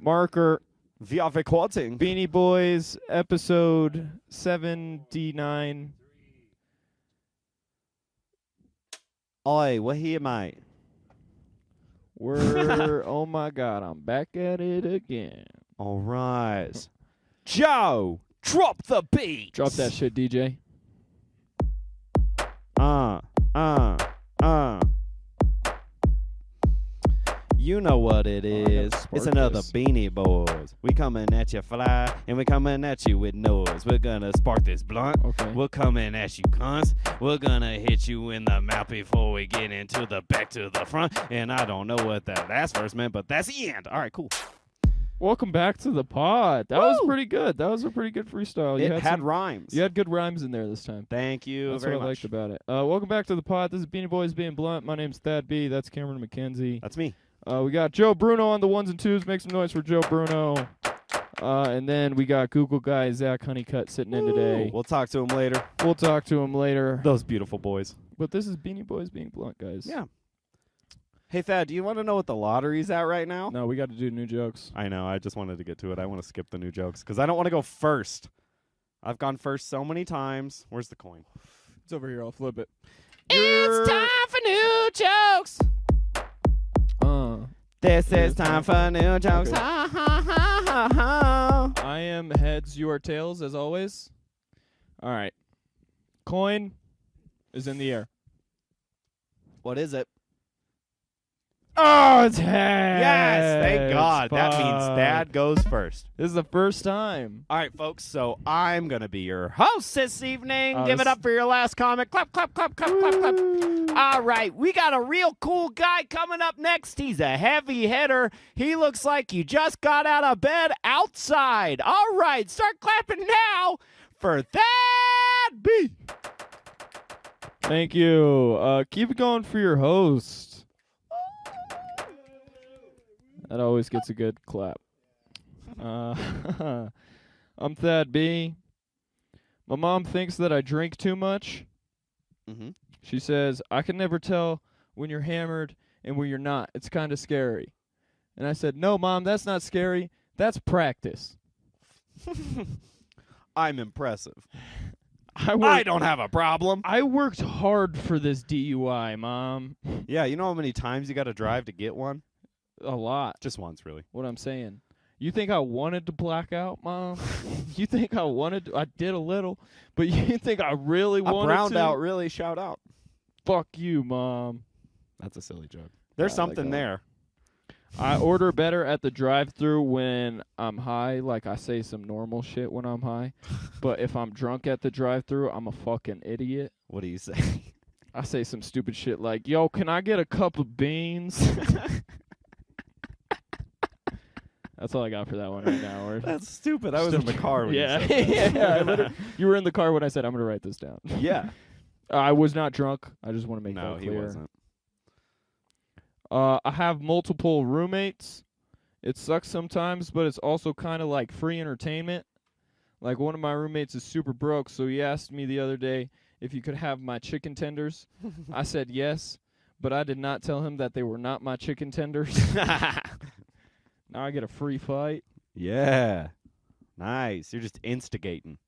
Marker. We are recording. Beanie Boys, episode 79. Oi, we're here, mate. We're, oh my God, I'm back at it again. All right. Joe, drop the beat. Drop that shit, DJ. You know what it is. It's another this. Beanie Boys. We coming at you fly, and we coming at you with noise. We're gonna spark this blunt. Okay. We're coming at you, cunts. We're gonna hit you in the mouth before we get into the back to the front. And I don't know what that last verse meant, but that's the end. All right, cool. Welcome back to the pod. That was pretty good. That was a pretty good freestyle. It had rhymes. You had good rhymes in there this time. Thank you That's very what I much. liked about it. Welcome back to the pod. This is Beanie Boys Being Blunt. My name's Thad B. That's Cameron McKenzie. That's me. We got Joe Bruno on the ones and twos. Make some noise for Joe Bruno. And then we got Google guy Zach Honeycutt sitting in today. We'll talk to him later. We'll talk to him later. Those beautiful boys. But this is Beanie Boys Being Blunt, guys. Yeah. Hey, Thad, do you want to know what the lottery's at right now? No, we got to do new jokes. I know. I just wanted to get to it. I want to skip the new jokes because I don't want to go first. I've gone first so many times. Where's the coin? It's over here. I'll flip it. It's time for new jokes. This is time for new jokes. Okay. Ha, ha, ha, ha, ha. I am heads, you are tails, as always. All right. Coin is in the air. What is it? Oh, it's heads. Yes, thank God. That means Fuck. Thad goes first. This is the first time. All right, folks, so I'm going to be your host this evening. Oh, Give it up for your last comment. Clap, clap, clap, clap, clap, clap. All right, we got a real cool guy coming up next. He's a heavy hitter. He looks like you just got out of bed outside. All right, start clapping now for Thad B. Thank you. Keep it going for your host. That always gets a good clap. I'm Thad B. My mom thinks that I drink too much. Mm-hmm. She says, I can never tell when you're hammered and when you're not. It's kind of scary. And I said, no, Mom, that's not scary. That's practice. I'm impressive. I don't have a problem. I worked hard for this DUI, Mom. Yeah, you know how many times you got to drive to get one? A lot. Just once, really. What I'm saying. You think I wanted to black out, Mom? You think I wanted to? I did a little. But you think I really wanted to? Browned out, really, shout out. Fuck you, Mom. That's a silly joke. There's something there. I order better at the drive-thru when I'm high. Like, I say some normal shit when I'm high. But if I'm drunk at the drive-thru, I'm a fucking idiot. What do you say? I say some stupid shit like, yo, can I get a cup of beans? That's all I got for that one right now. That's stupid. I was in the car when you said yeah. that. You were in the car when I said, I'm going to write this down. Yeah. I was not drunk. I just want to make No, that he clear. wasn't. I have multiple roommates. It sucks sometimes, but it's also kind of like free entertainment. Like, one of my roommates is super broke, so he asked me the other day if you could have my chicken tenders. I said yes, but I did not tell him that they were not my chicken tenders. Now I get a free fight. Yeah. Nice. You're just instigating.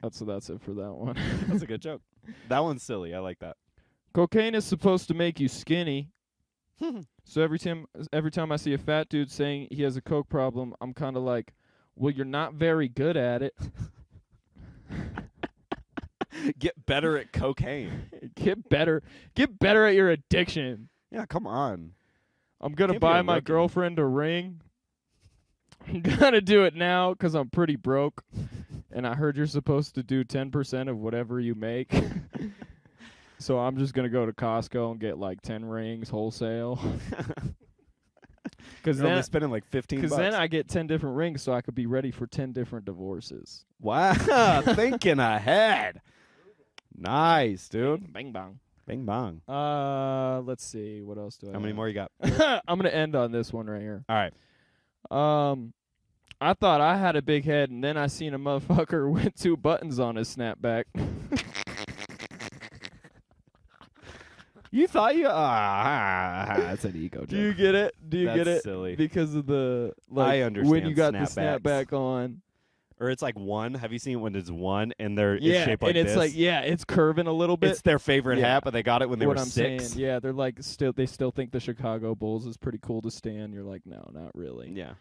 That's it for that one. That's a good joke. That one's silly. I like that. Cocaine is supposed to make you skinny. So every time I see a fat dude saying he has a coke problem, I'm kind of like, well, you're not very good at it. Get better at cocaine. Get better at your addiction. Yeah, come on. I'm going to Can't be buy a my rookie. girlfriend a ring. I'm going to do it now because I'm pretty broke. And I heard you're supposed to do 10% of whatever you make. So I'm just going to go to Costco and get like 10 rings wholesale. Because You're only spending like $15. Because then I get 10 different rings so I could be ready for 10 different divorces. Wow. Thinking ahead. Nice, dude. Bang, bang. Bing bong. Let's see. What else do I How many have? more you got? I'm going to end on this one right here. All right. I thought I had a big head, and then I seen a motherfucker with 2 buttons on his snapback. You thought you that's an ego joke. Do you get it? Do you That's get it? silly. Because of the I understand when you got the snapbacks. snapback on. Or it's like one. Have you seen it when it's one and it's Yeah, shaped like and it's this? like it's curving a little bit. It's their favorite Yeah. hat, but they got it when they what were I'm 6. saying. Yeah, they're like they still think the Chicago Bulls is pretty cool to stand. You're like, no, not really. Yeah.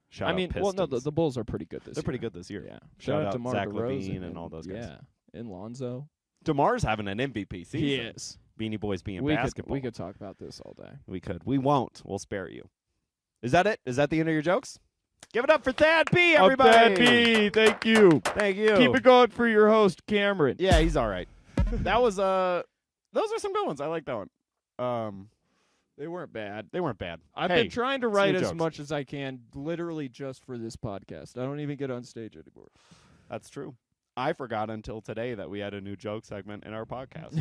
Shout I out mean, well, no, Pistons. the Bulls are pretty good this year. They're pretty good this year. Yeah. Shout out out to Mar Zach DeRozan LaVine and all those guys. Yeah, and Lonzo. DeMar's having an MVP season. He is. Beanie Boys being We basketball. could talk about this all day. We could. We won't. We'll spare you. Is that it? Is that the end of your jokes? Give it up for Thad B, everybody. Thad B, thank you. Thank you. Keep it going for your host, Cameron. Yeah, he's all right. That was those are some good ones. I like that one. They weren't bad. They weren't bad. I've Hey, been trying to it's write new as jokes. much as I can, literally just for this podcast. I don't even get on stage anymore. That's true. I forgot until today that we had a new joke segment in our podcast.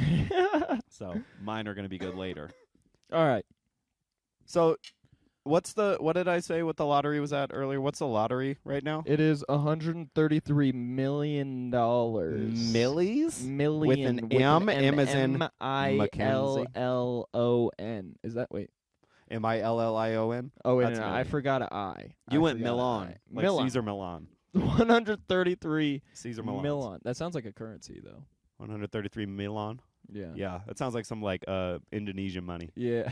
So mine are going to be good later. All right. So what did I say what the lottery was at earlier? What's the lottery right now? It is $133 million. Millies? Million. With an M? M as in M-I-L-L-O-N. Is that, wait. Milllion? Oh, wait, That's no, I million. forgot an I. You I went forgot an Milan. I. Like Milan. Caesar Milan. 133 Caesar Milan. Milan. That sounds like a currency, though. 133 Milan? Yeah. Yeah, that sounds like some Indonesian money. Yeah.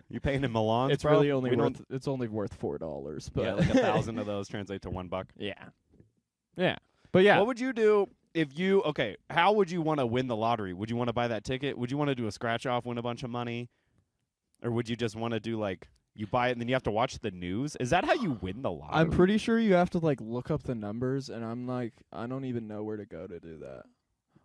You paying in Milan? It's really only worth. It's only worth $4, but Yeah, like 1,000 of those translate to $1. Yeah. Yeah. But yeah. What would you do if you how would you want to win the lottery? Would you want to buy that ticket? Would you want to do a scratch off, win a bunch of money? Or would you just want to do you buy it and then you have to watch the news? Is that how you win the lottery? I'm pretty sure you have to look up the numbers, and I'm I don't even know where to go to do that.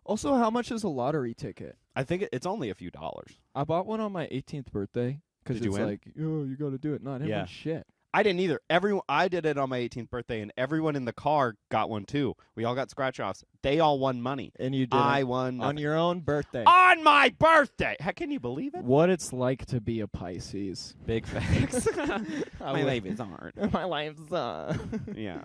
Also, how much is a lottery ticket? I think it's only a few dollars. I bought one on my 18th birthday because Did you it's win? like, oh, you got to do it. No, I didn't Yeah. win shit. I didn't either. I did it on my 18th birthday, and everyone in the car got one too. We all got scratch offs. They all won money. And you did I it won on nothing. your own birthday. On my birthday. How can you believe it? What it's like to be a Pisces. Big facts. I My would- life is hard. My life's Yeah.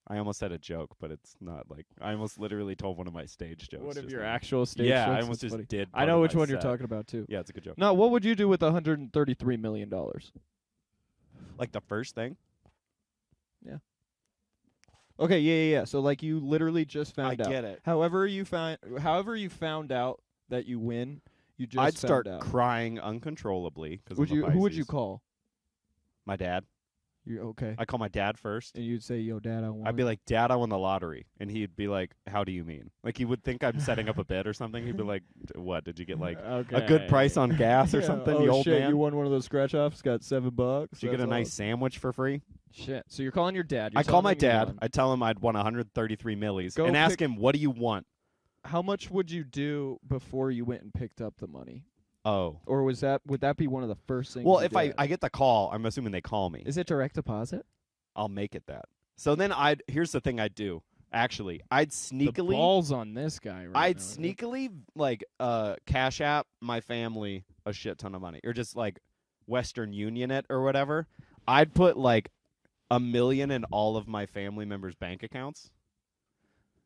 I almost said a joke, but it's not I almost literally told one of my stage jokes. What if just your now. actual stage Yeah, jokes? I almost That's just funny. did. I part know of which my one you're set. talking about, too. Yeah, it's a good joke. No, what would you do with $133 million? Like the first thing? Okay, yeah. So you literally just found I out. get it. However you found out that you win, you just I'd start found out. crying uncontrollably. Who would you call? My dad. You okay? I call my dad first. And you'd say, "Yo, Dad, I won." I'd be like, Dad, I won the lottery. And he'd be like, how do you mean? He would think I'm setting up a bid or something. He'd be like, what? Did you get okay. a good price on gas or Yeah. something? Oh The old shit, man? you won one of those scratch offs. Got $7. Did you get a nice sandwich for free? Shit. So you're calling your dad. You're I call my telling him you dad. won. I tell him I'd won 133 millis Go and ask pick- him, what do you want? How much would you do before you went and picked up the money? Oh. Or would that be one of the first things? Well, you if did? I get the call, I'm assuming they call me. Is it direct deposit? I'll make it that. So then here's the thing I'd do. Actually, I'd The sneakily balls on this guy. Right I'd now. sneakily cash app my family a shit ton of money, or just Western Union it or whatever. I'd put $1 million in all of my family members' bank accounts.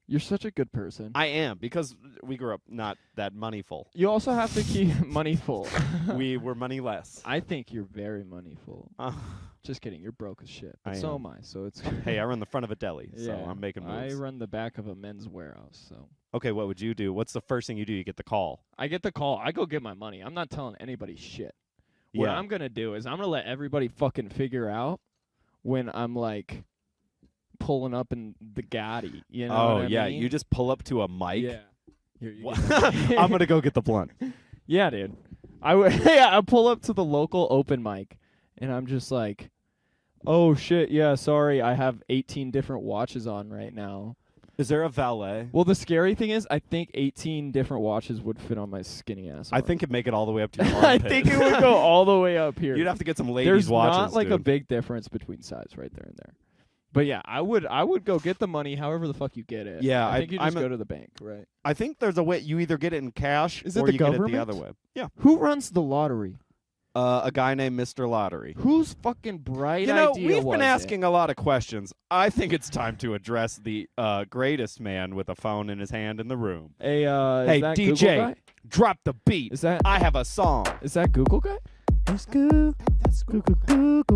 You're such a good person. I am, because we grew up not that moneyful. You also have to keep money full. We were moneyless. I think you're very money full. Uh, Just kidding. You're broke as shit. But I so am. am I. So it's hey, I run the front of a deli, so yeah, I'm making I moves. run the back of a men's warehouse. So Okay, what would you do? What's the first thing you do? You get the call. I get the call. I go get my money. I'm not telling anybody shit. What Yeah. I'm gonna do is I'm gonna let everybody fucking figure out when I'm pulling up in the Gotti. You know? Oh, what I yeah. mean? You just pull up to a mic. Yeah. Here, you What? get- I'm going to go get the blunt. Yeah, dude. I pull up to the local open mic, and I'm just like, oh shit, yeah, sorry, I have 18 different watches on right now. Is there a valet? Well, the scary thing is, I think 18 different watches would fit on my skinny ass. I arm. think it'd make it all the way up to your I armpit. think it would go all the way up here. You'd have to get some ladies' There's watches, not a dude. big difference between size right there and there. But yeah, I would go get the money however the fuck you get it. Yeah, I think you just I'm go to the bank, right? I think there's a way you either get it in cash Is it or the you get it the government? other way. Yeah. Who runs the lottery? A guy named Mr. Lottery. Whose fucking bright You know, idea we've was been it? asking a lot of questions. I think it's time to address the greatest man with a phone in his hand in the room. Hey, Hey, is that DJ. Google guy? Drop the beat. Is that I have a song. is that Google guy? It's Google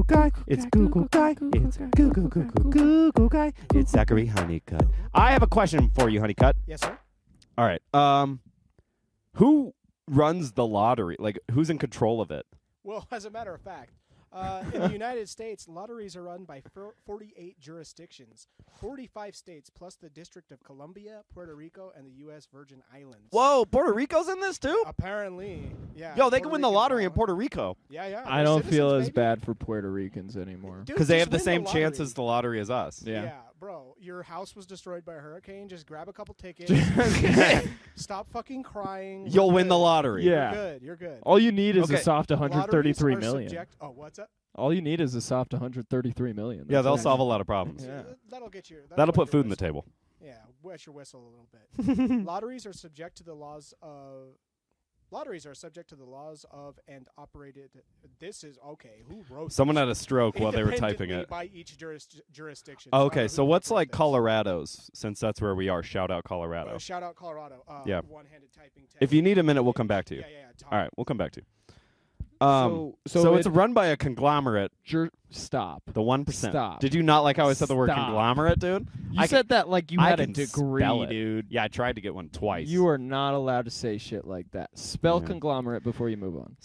guy. It's Google guy. It's Google guy. It's Zachary Honeycutt. I have a question for you, Honeycutt. Yes, sir. All right. Who runs the lottery? Like, who's in control of it? Well, as a matter of fact, in the United States, lotteries are run by 48 jurisdictions, 45 states, plus the District of Columbia, Puerto Rico, and the U.S. Virgin Islands. Whoa, Puerto Rico's in this too? Apparently, yeah. Yo, they Puerto can win the Ricans lottery are in on. Puerto Rico. Yeah, yeah. I they're don't feel citizens, as baby. bad for Puerto Ricans anymore. Dude, Because they just have the win same lottery. chance as the lottery as us. Yeah. Bro, your house was destroyed by a hurricane. Just grab a couple tickets. Okay. Stop fucking crying. You'll We're win the good. lottery. Yeah. You're good. You're good. All you need is Okay. a soft 133 Lotteries are million. what's up? All you need is a soft 133 million. Yeah, That's they'll it. solve a lot of problems. Yeah. That'll get you. That'll put food on the table. Yeah, wet your whistle a little bit. Lotteries are subject to the laws of. Lotteries are subject to the laws of and operated. This is okay. Who wrote? Someone this? had a stroke while they were typing Independently it. by each jurisdiction. Oh, So I okay, don't know so who what's wrote like this. Colorado's, since that's where we are? Shout out Colorado. Shout out Colorado. Yeah. One-handed typing. If you need a minute, we'll come back to you. Yeah. All right, we'll come back to you. So It's it- run by a conglomerate, Stop. the 1%. Stop. Did you not like how I said the word Stop. conglomerate, dude? You I said that like you I had a can degree, spell it. dude. Yeah, I tried to get one twice. You are not allowed to say shit like that. Spell Yeah. conglomerate before you move on.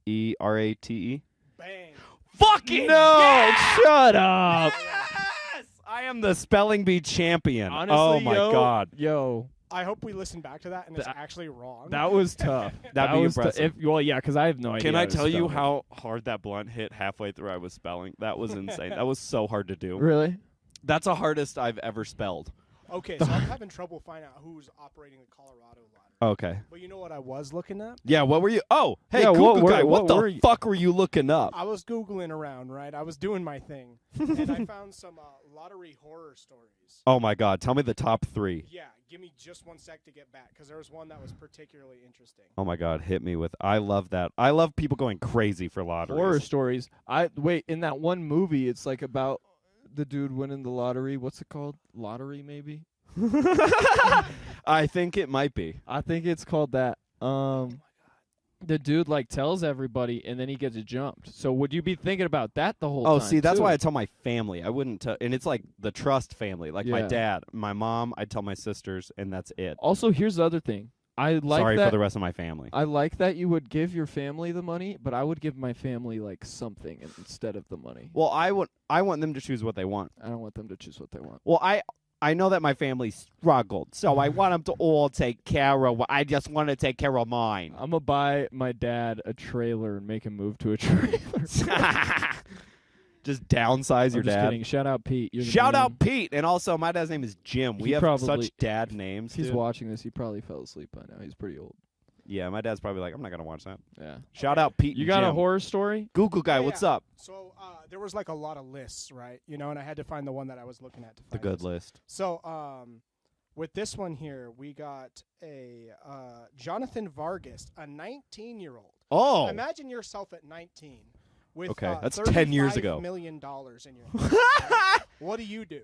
CONGLOMERATE. Bang. Fucking No, shut up. Yes! I am the spelling bee champion. Honestly, oh my god. Yo, I hope we listen back to that and it's That- actually wrong. that was tough. That'd be was impressive. well, yeah, because I have no idea. Can how I to tell you spell it. how hard that blunt hit halfway through I was spelling? That was insane. That was so hard to do. Really? That's the hardest I've ever spelled. Okay, so I'm having trouble finding out who's operating the Colorado lottery. Okay. But you know what I was looking at? Yeah, what were you? Oh, hey, Yeah, Google what were- guy, what what the were you- fuck were you looking up? I was Googling around, right? I was doing my thing. And I found some lottery horror stories. Oh my god, tell me the top 3. Yeah, give me just 1 sec to get back because there was one that was particularly interesting. Oh my god, hit me with. I love that. I love people going crazy for lotteries. Horror stories. Wait, in that one movie, it's like about the dude winning the lottery. What's it called? Lottery, maybe? I think it might be. I think it's called that. The dude like tells everybody, and then he gets jumped. So would you be thinking about that the whole Oh, time? see, that's too? why I tell my family. I wouldn't tell, and it's like the trust family, like my Yeah. dad, my mom. I tell my sisters, and that's it. Also, here's the other thing. I like Sorry that. for the rest of my family. I like that you would give your family the money, but I would give my family like something instead of the money. Well, I want them to choose what they want. I don't want them to choose what they want. Well, I know that my family struggled, so I want them to all take care of. I just want to take care of mine. I'm gonna buy my dad a trailer and make him move to a trailer. Just downsize your I'm just dad. kidding. Shout out Pete. You're the Shout man. out Pete, and also my dad's name is Jim. We He have probably- such dad names. He's dude. watching this. He probably fell asleep by now. He's pretty old. Yeah, my dad's probably like, I'm not gonna watch that. Yeah. Shout out Pete. You and got a Jim. horror story? Google guy. Yeah, What's yeah. up? So there was like a lot of lists, right? You know, and I had to find the one that I was looking at to find The good this. list. So with this one here, we got a Jonathan Vargas, a 19-year-old. Oh, Imagine yourself at 19 with Okay, that's 10 years ago. $35 million in your hand. Right? What do you do?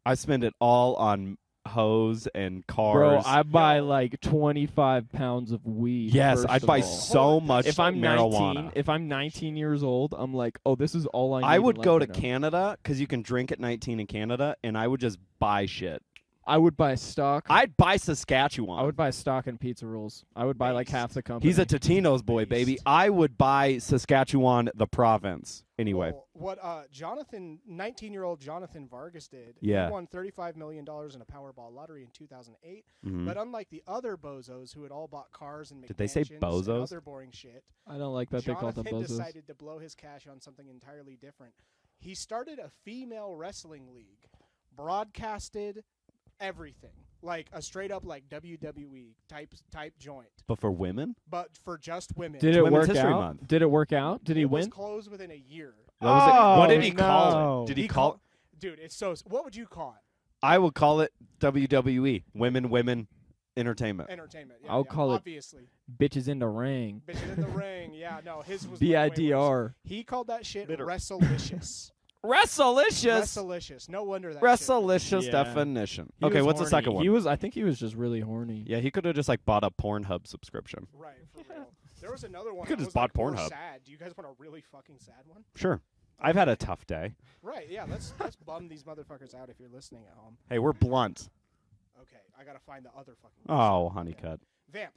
I spend it all on hose and cars. Bro, I buy Yo. like 25 pounds of weed. yes, first I'd of buy all. so much If I'm marijuana. 19, if I'm 19 years old, I'm like, oh, this is all I need. I in would life go to right now. Canada because you can drink at 19 in Canada, and I would just buy shit. I would buy stock. I'd buy Saskatchewan. I would buy stock and pizza rolls. I would buy like Based. half the company. He's a Totino's boy, baby. Based. I would buy Saskatchewan, the province. Anyway, Well, what 19-year-old Jonathan Vargas did, Yeah. he won $35 million in a Powerball lottery in 2008. Mhm. But unlike the other bozos who had all bought cars and Did they say McMansions and bozos? other boring shit, I don't like that they call them Jonathan bozos. decided to blow his cash on something entirely different. He started a female wrestling league, broadcasted everything, like a straight up like WWE type joint, but for women, but for just women. Did it Women's work History out? Month. Did it work out? Did he it was win? closed within a year. what, was it? What did he Oh, call no. it? Did he call? Dude, it's so. What would you call it? I would call it WWE, women entertainment. Entertainment. Yeah, I'll yeah, call it obviously. Bitches in the ring. Bitches in the ring. Yeah, no, his was way worse. BIDR. He called that shit Bitter. Wrestlelicious. Wrestlelicious. Wrestlelicious. No wonder that. Wrestlelicious Yeah. definition. He Okay, was what's the horny. second one? I think he was just really horny. Yeah, he could have just like bought a Pornhub subscription. Right, for real. There was another one. Could've that just was, like, bought more Pornhub. sad. Do you guys want a really fucking sad one? Sure. I've had a tough day. Right. Yeah. Let's bum these motherfuckers out if you're listening at home. Hey, we're blunt. Okay, I gotta find the other fucking. Oh, one. honeycut. Vamp.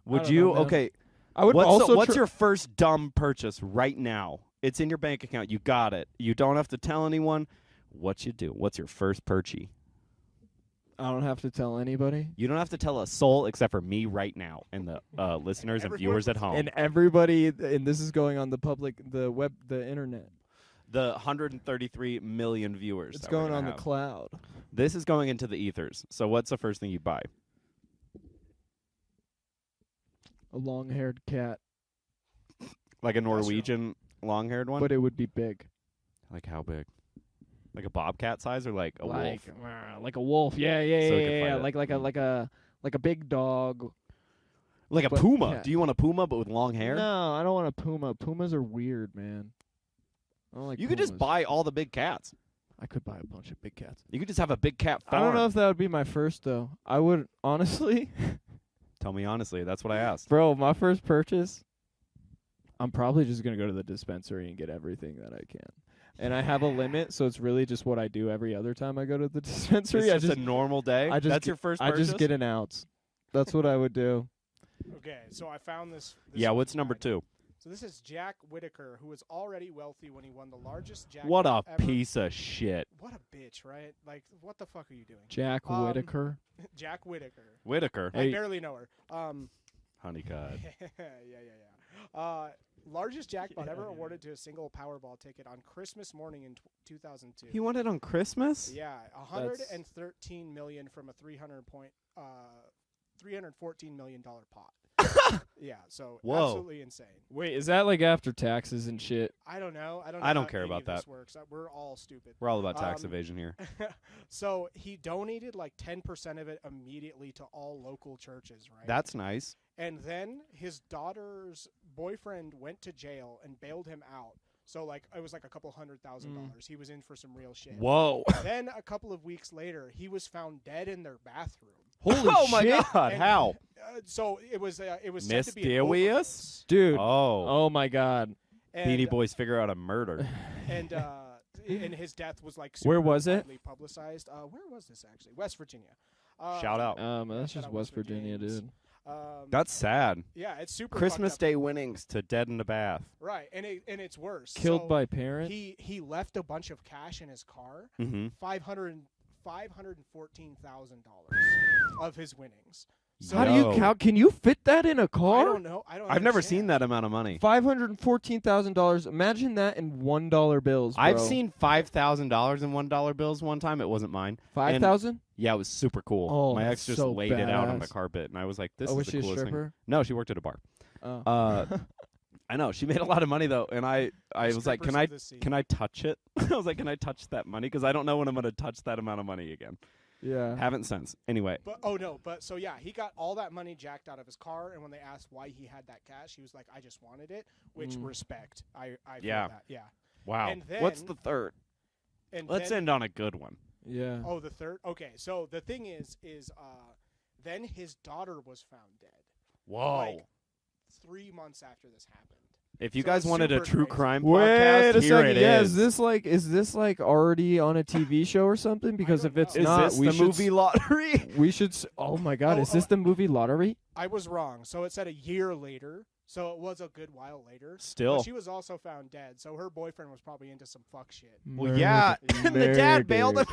Would don't you? know, man. Okay. I would also. What's your first dumb purchase right now? It's in your bank account. You got it. You don't have to tell anyone what you do. What's your first purchase? I don't have to tell anybody. You don't have to tell a soul except for me right now and the listeners and viewers at home. And everybody, and this is going on the internet. The 133 million viewers. It's that we're going gonna on have. the cloud. This is going into the ethers. So what's the first thing you buy? A long-haired cat, Like a Norwegian long-haired one? but it would be big. Like how big? Like a bobcat size or like a wolf? Like a wolf. Yeah, yeah, So it yeah, could yeah. fight it. Like a big dog. Like a but puma. cat. Do you want a puma but with long hair? No, I don't want a puma. Pumas are weird, man. I don't like. You could just pumas. buy all the big cats. I could buy a bunch of big cats. You could just have a big cat farm. I don't know if that would be my first though. I would honestly, Tell me honestly. That's what I asked. bro. My first purchase. I'm probably just gonna go to the dispensary and get everything that I can. And I have a limit, so it's really just what I do every other time I go to the dispensary. It's just a normal day? I just That's get- your first I purchase? just get an ounce. That's what I would do. Okay, so I found this. Yeah, what's number guide. 2? So this is Jack Whitaker, who was already wealthy when he won the largest jackpot What a ever. piece of shit. What a bitch, right? Like, what the fuck are you doing? Jack Whitaker. Jack Whitaker. Whitaker. Hey. I barely know her. Honeycut. yeah. Largest jackpot ever awarded to a single Powerball ticket on Christmas morning in 2002. He won it on Christmas? Yeah, 113 million from a 314 million dollar pot. Yeah, so Whoa. absolutely insane. Wait, is that like after taxes and shit? I don't know. I don't I don't how care any about of this that. works. We're all stupid. We're all about tax evasion here. So he donated like 10% of it immediately to all local churches, right? That's nice. And then his daughter's boyfriend went to jail and bailed him out. So like it was like a couple $100,000. He was in for some real shit. Whoa. Then a couple of weeks later, he was found dead in their bathroom. Holy oh my shit. god, And- how? So it was said to be an Mysterious? Dude. Oh. Oh my god. overdose. Beanie Boys figure out a murder. And his death was like Where super was it? widely publicized. Where was this actually? West Virginia. Shout out. That's shout just out West West Virginia, Virginians. dude. That's sad. Yeah, it's super Christmas fucked up. Day winnings to Dead in the Bath. Right, and it's worse. Killed So by parent. He left a bunch of cash in his car. Mm-hmm. $514,000 of his winnings. So How do you count? Can you fit that in a car? I don't know. I don't. I've never understand. seen that amount of money. $514,000. Imagine that in $1 bills. Bro. I've seen $5,000 in $1 bills one time. It wasn't mine. 5,000. Yeah, it was super cool. Oh, My that's ex just so laid it out on the badass. carpet, and I was like, "This Oh, is was the she a coolest thing." stripper? No, she worked at a bar. Oh. I know she made a lot of money though, and I was like, Strippers "Can I of the sea. can I touch it?" I was like, "Can I touch that money?" Because I don't know when I'm going to touch that amount of money again. Yeah. Haven't since. Anyway, But so yeah, he got all that money jacked out of his car, and when they asked why he had that cash, he was like, "I just wanted it," which respect. I feel Yeah. that. Yeah. wow. And What's then- the third? And Let's then, end on a good one. Yeah. Oh, the third. Okay, so the thing is then his daughter was found dead. Whoa. Like 3 months after this happened. If you So guys it's wanted a super true crazy. crime Wait podcast, a here second. it Yeah, is. is this like already on a TV show or something? Because don't if it's know. Is not, this we the should movie lottery? we should. Oh my God, Oh, is this the movie Lottery? I was wrong. So it said a year later. So it was a good while later. Still. But she was also found dead. So her boyfriend was probably into some fuck shit. Well, yeah, and the dad bailed him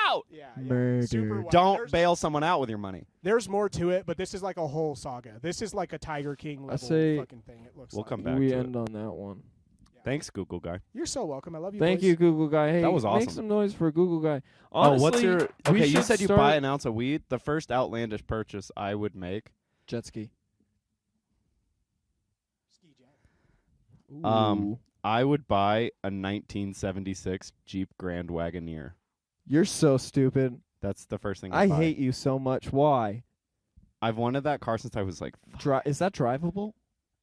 out. Yeah. Murder. Super wild. Don't bail someone out with your money. There's more to it, but this is like a whole saga. This is like a Tiger King level say fucking thing. It looks We'll like. come back We to end on that one. Thanks, Google guy. You're so welcome. I love you. Thank boys. you, Google Guy. Hey, That was make awesome. some noise for Google Guy. What's Honestly, your? we Okay, you should said you start- buy an ounce of weed. The first outlandish purchase I would make. jet ski. Ski jet. Ooh. I would buy a 1976 Jeep Grand Wagoneer. You're so stupid. That's the first thing I buy. hate you so much. Why? I've wanted that car since I was like. Is that drivable?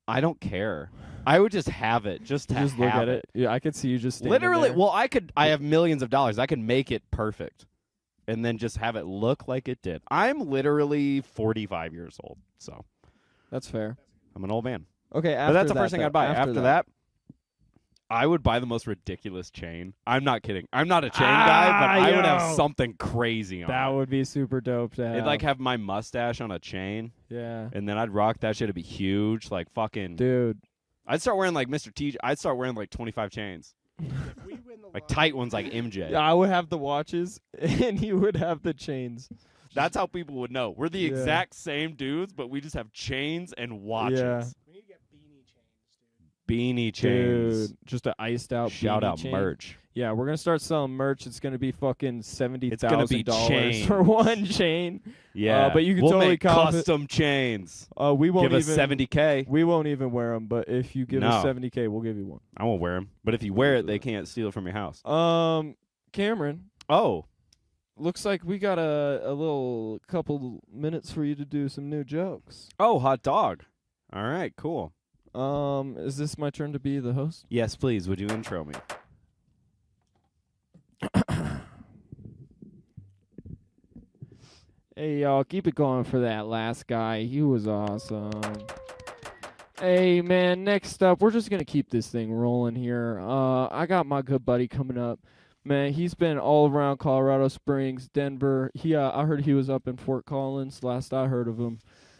I don't care. I would just have it. Just to Just look have at it. Yeah, I could see you just standing Literally. there. Well, I have millions of dollars. I could make it perfect, and then just have it look like it did. I'm literally 45 years old, so That's fair. I'm an old man. Okay, But that's the first thing I'd buy. After that, I would buy the most ridiculous chain. I'm not kidding. I'm not a chain guy, but I would have something crazy on That it. would be super dope to have. It'd like have my mustache on a chain, yeah. and then I'd rock that shit. It'd be huge, like fucking. Dude. I'd start wearing like Mr. T. I'd start wearing like 25 chains, If we win the like lottery- tight ones, like MJ. Yeah, I would have the watches, and you would have the chains. That's how people would know. We're the Yeah. exact same dudes, but we just have chains and watches. Yeah. We need to get beanie chains, dude. Beanie chains. Dude, just a iced out Shout beanie out chain. merch. Yeah, we're gonna start selling merch. It's gonna be fucking It's gonna be $70,000 chains. for one chain. Yeah, but you can we'll totally make cop it. custom chains. We won't Give us even $70K. We won't even wear them. But if you give No. us $70K, we'll give you one. I won't wear them, but if you wear it, they can't steal it from your house. Cameron, Oh, looks like we got a little couple minutes for you to do some new jokes. hot dog. All right, cool. Is this my turn to be the host? Yes, please. Would you intro me? Hey, y'all, keep it going for that last guy. He was awesome. Hey, man, next up, we're just going to keep this thing rolling here. I got my good buddy coming up. Man, he's been all around Colorado Springs, Denver. I heard he was up in Fort Collins last I heard of him.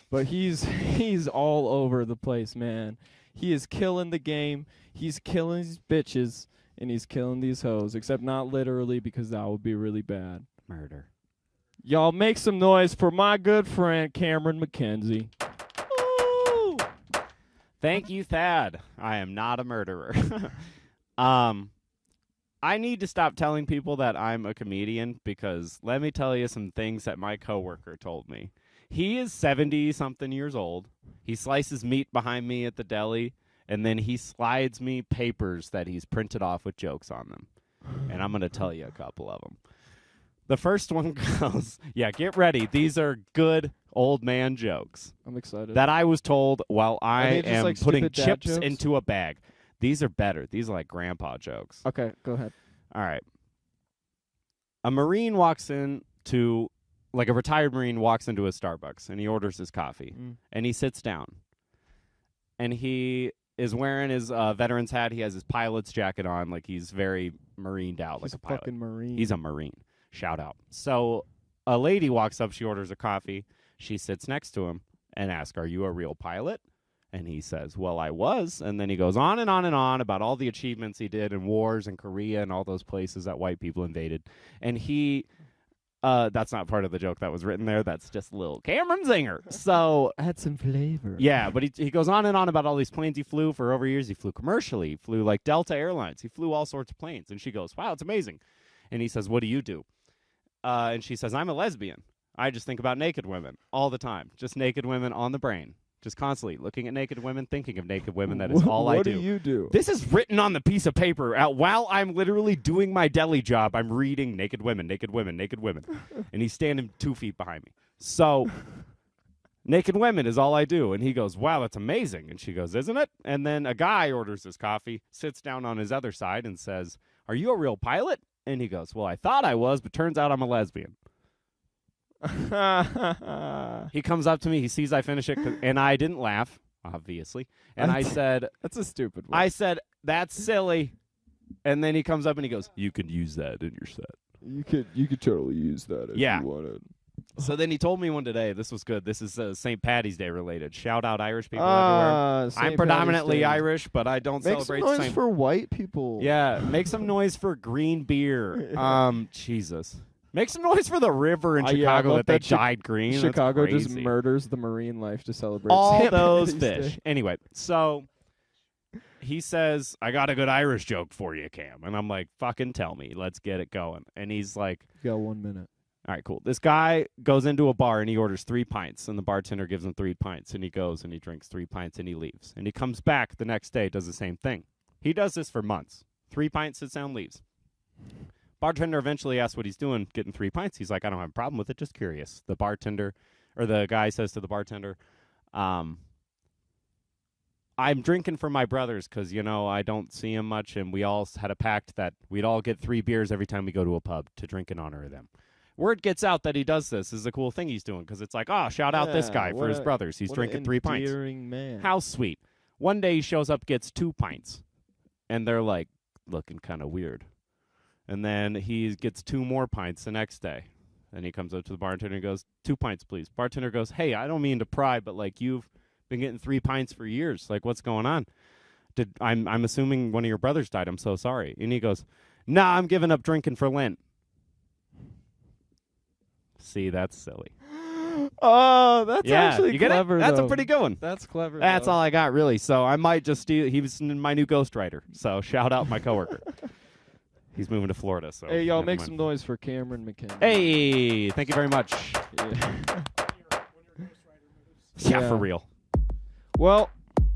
But he's all over the place, man. He is killing the game. He's killing these bitches, and he's killing these hoes, except not literally because that would be really bad. Murder. Y'all make some noise for my good friend Cameron McKenzie. Woo! Thank you, Thad. I am not a murderer. I need to stop telling people that I'm a comedian because let me tell you some things that my coworker told me. He is 70-something years old. He slices meat behind me at the deli, and then he slides me papers that he's printed off with jokes on them. And I'm going to tell you a couple of them. The first one goes, yeah, get ready. These are good old man jokes I'm excited. that I was told while I they just am like putting stupid dad chips jokes? into a bag. These are better. These are like grandpa jokes. Okay, go ahead. All right. A Marine walks into, like a retired Marine walks into a Starbucks and he orders his coffee and he sits down and he is wearing his veteran's hat. He has his pilot's jacket on, like he's very marined out, He's like a pilot. fucking Marine. He's a Marine. Shout out. So a lady walks up. She orders a coffee. She sits next to him and asks, "Are you a real pilot?" And he says, "Well, I was." And then he goes on and on and on about all the achievements he did in wars in Korea and all those places that white people invaded. And he, that's not part of the joke that was written there. That's just a little Cameron Zinger. So add some flavor. yeah, but he goes on and on about all these planes he flew for over years. He flew commercially. He flew like Delta Airlines. He flew all sorts of planes. And she goes, "Wow, it's amazing." And he says, "What do you do?" And she says, "I'm a lesbian. I just think about naked women all the time. Just naked women on the brain. Just constantly looking at naked women, thinking of naked women. That is all I do." What do you do? This is written on the piece of paper while I'm literally doing my deli job. I'm reading naked women, naked women, naked women. And he's standing 2 feet behind me. So naked women is all I do. And he goes, "Wow, that's amazing." And she goes, "Isn't it?" And then a guy orders his coffee, sits down on his other side and says, "Are you a real pilot?" And he goes, "Well, I thought I was, but turns out I'm a lesbian." He comes up to me. He sees I finish it, and I didn't laugh, obviously. And I said, That's a stupid one. I said, "That's silly." And then he comes up and he goes, "You can use that in your set." You could totally use that if Yeah. you wanted. So then he told me one today. This was good. This is St. Patty's Day related. Shout out Irish people everywhere. St. I'm predominantly Patty's Day. Irish, but I don't Make some celebrate noise St. for white people. Yeah, make some noise for green beer. Jesus. Make some noise for the river in Yeah, Chicago about that they that dyed green. That's Chicago just crazy. murders the marine life to celebrate all St. those Patty's fish. Day. Anyway, so he says, "I got a good Irish joke for you, Cam." And I'm like, "Fucking tell me. Let's get it going." And he's like, You got 1 minute. "All right, cool." This guy goes into a bar and he orders 3 pints, and the bartender gives him 3 pints, and he goes and he drinks 3 pints and he leaves. And he comes back the next day, does the same thing. He does this for months. 3 pints, sits down, leaves. Bartender eventually asks what he's doing, getting 3 pints. He's like, I don't have a problem with it, just curious. The bartender, or the guy says to the bartender, I'm drinking for my brothers because, I don't see him much, and we all had a pact that we'd all get 3 beers every time we go to a pub to drink in honor of them. Word gets out that he does this. This is a cool thing he's doing because it's like, shout out this guy for his brothers. He's drinking 3 pints. Man. How sweet. One day he shows up, gets 2 pints, and they're like looking kind of weird. And then he gets 2 more pints the next day. And he comes up to the bartender and goes, 2 pints, please. Bartender goes, hey, I don't mean to pry, but like you've been getting 3 pints for years. Like, what's going on? I'm assuming one of your brothers died. I'm so sorry. And he goes, nah, I'm giving up drinking for Lent. See, that's silly. Oh, that's actually you get clever. it? That's though. a pretty good one. That's clever. That's though. all I got, really. So I might just steal. He was my new ghostwriter. So shout out my coworker. He's moving to Florida. So Hey, y'all, never make mind. some noise for Cameron McKenna. Hey, thank you very much. Yeah. Yeah, for real. Well,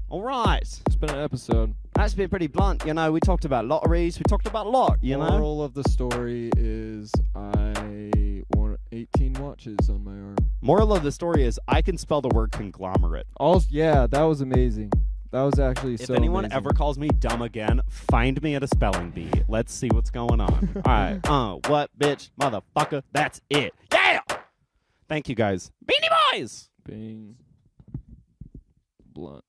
All right. it's been an episode. That's been pretty blunt. We talked about lotteries. We talked about a lot, Moral of the story is I want 18 watches on my arm. Moral of the story is I can spell the word conglomerate. Also, yeah, that was amazing. That was actually If so anyone amazing. ever calls me dumb again, find me at a spelling bee. Let's see what's going on. All right. What, bitch, motherfucker? That's it. Yeah! Thank you, guys. Beanie Boys! Being blunt.